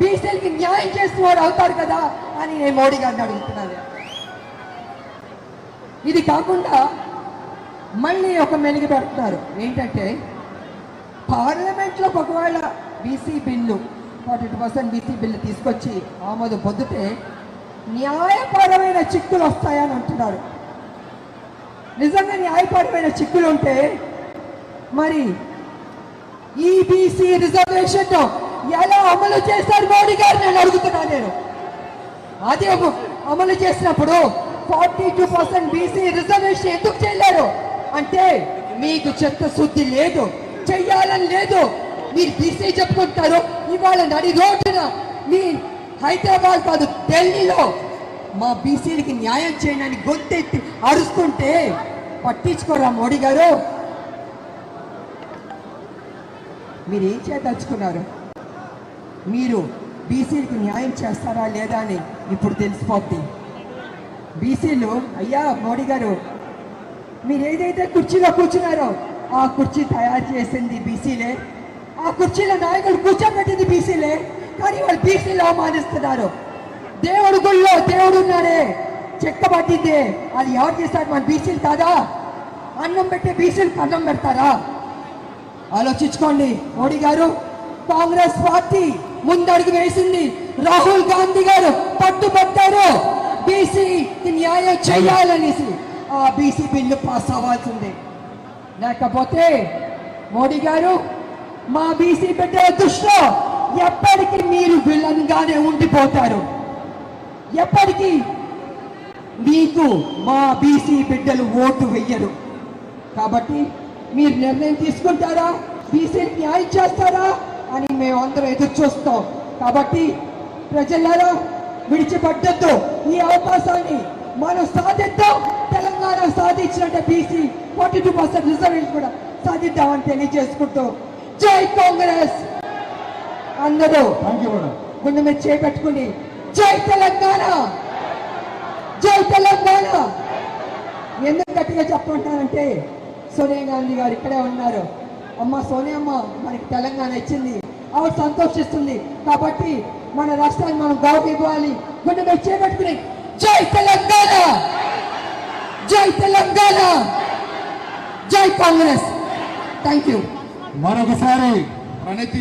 బీసీలకి న్యాయం చేస్తున్నవాడు అవుతాడు కదా అని నేను మోడీ గారిని అడుగుతున్నాను. ఇది కాకుండా మళ్ళీ ఒక మెలిగి పెడుతున్నారు ఏంటంటే, పార్లమెంట్లో ఒకవేళ బీసీ బిల్లు 42% బీసీ బిల్లు తీసుకొచ్చి ఆమోదం పొందితే న్యాయపరమైన చిక్కులు వస్తాయని అంటున్నారు. నిజంగా న్యాయపరమైన చిక్కులు ఉంటే మరి ఈ బీసీ రిజర్వేషన్ ఎలా అమలు చేస్తారు మోడీ గారు నేను అడుగుతున్నాను. నేను అది అమలు చేసినప్పుడు 42% బీసీ రిజర్వేషన్ ఎందుకు చేయలేరు అంటే మీకు చిత్తశుద్ధి లేదు, చెయ్యాలని లేదు. మీరు బీసీ చెప్పుకుంటారు, ఇవాళ నడి రోడ్డున మీ హైదరాబాద్ కాదు ఢిల్లీలో మా బీసీలకి న్యాయం చేయడానికి గొంతెత్తి అరుస్తుంటే పట్టించుకోరా మోడీ గారు? మీరు ఏం చేయదలుచుకున్నారు? మీరు బీసీలకి న్యాయం చేస్తారా లేదా అని ఇప్పుడు తెలిసిపోద్ది. బీసీలు అయ్యా మోడీ గారు, మీరు ఏదైతే కుర్చీలో కూర్చున్నారో ఆ కుర్చీ తయారు చేసింది బీసీలే, ఆ కుర్చీలో నాయకులు కూర్చోబెట్టింది బీసీలే, కానీ వాళ్ళు బీసీలు అవమానిస్తున్నారు. దేవుడు గుళ్ళో దేవుడు ఉన్నాడే, చెక్క పట్టిందే, అది ఎవరు చేస్తారు? మన బీసీలు కాదా? అన్నం పెట్టే బీసీలకు అన్నం పెడతారా? ఆలోచించుకోండి మోడీ గారు. కాంగ్రెస్ పార్టీ ముందడుగు వేసింది, రాహుల్ గాంధీ గారు పట్టుబట్టారు బీసీకి న్యాయం చేయాలనేసి. ఆ బీసీ బిల్లు పాస్ అవ్వాల్సిందే, లేకపోతే మోడీ గారు మా బీసీ బిడ్డల దృష్టిలో ఎప్పటికీ మీరు విలన్గానే ఉండిపోతారు. ఎప్పటికీ మీకు మా బీసీ బిడ్డలు ఓటు వెయ్యరు. కాబట్టి మీరు నిర్ణయం తీసుకుంటారా, బీసీకి న్యాయం చేస్తారా అని మేమందరం ఎదురు చూస్తాం. కాబట్టి ప్రజలారా విడిచిపడ్డద్దు, ఈ అవకాశాన్ని మనం సాధిద్దాం. తెలంగాణ సాధించినట్టే బీసీ 42% రిజర్వేషన్ కూడా సాధిద్దామని తెలియజేసుకుంటూ జై కాంగ్రెస్. అందరూ గుండె మీద చేపెట్టుకుని జై తెలంగాణ, జై తెలంగాణ. ఎందుకు గట్టిగా చెప్పుకుంటానంటే సోనియా గాంధీ గారు ఇక్కడే ఉన్నారు. అమ్మ సోనియమ్మ మనకి తెలంగాణ ఇచ్చింది, ఆవిడ సంతోషిస్తుంది. కాబట్టి మన రాష్ట్రాన్ని మనం గౌరవం ఇవ్వాలి. గుండె మీద చేపెట్టుకుని జై తెలంగాణ, జై తెలంగాణ, జై కాంగ్రెస్. Thank you. మరొకసారి ప్రణతి